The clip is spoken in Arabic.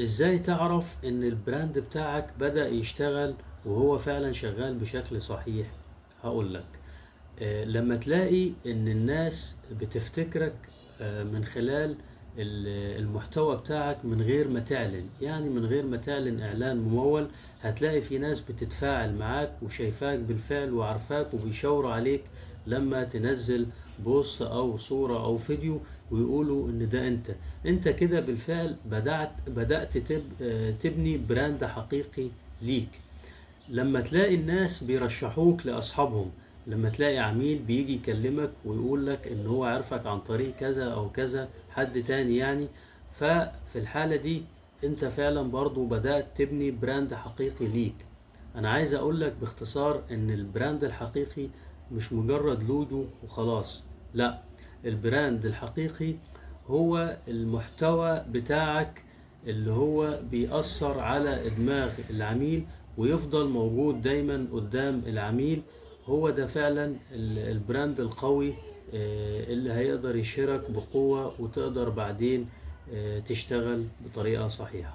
ازاي تعرف ان البراند بتاعك بدأ يشتغل وهو فعلا شغال بشكل صحيح؟ هقول لك. لما تلاقي ان الناس بتفتكرك من خلال المحتوى بتاعك من غير ما تعلن، يعني من غير ما تعلن اعلان ممول. هتلاقي في ناس بتتفاعل معاك وشايفاك بالفعل وعارفاك وبيشاوروا عليك لما تنزل بوست او صورة او فيديو، ويقولوا ان ده انت كده بالفعل بدأت تبني براند حقيقي ليك. لما تلاقي الناس بيرشحوك لأصحابهم، لما تلاقي عميل بيجي يكلمك ويقول لك ان هو عارفك عن طريق كذا او كذا حد تاني يعني، ففي الحالة دي انت فعلا برضو بدأت تبني براند حقيقي ليك. انا عايز اقول لك باختصار ان البراند الحقيقي مش مجرد لوجو وخلاص، لا. البراند الحقيقي هو المحتوى بتاعك اللي هو بيأثر على دماغ العميل ويفضل موجود دايما قدام العميل. هو ده فعلا البراند القوي اللي هيقدر يشهرك بقوة وتقدر بعدين تشتغل بطريقة صحيحة.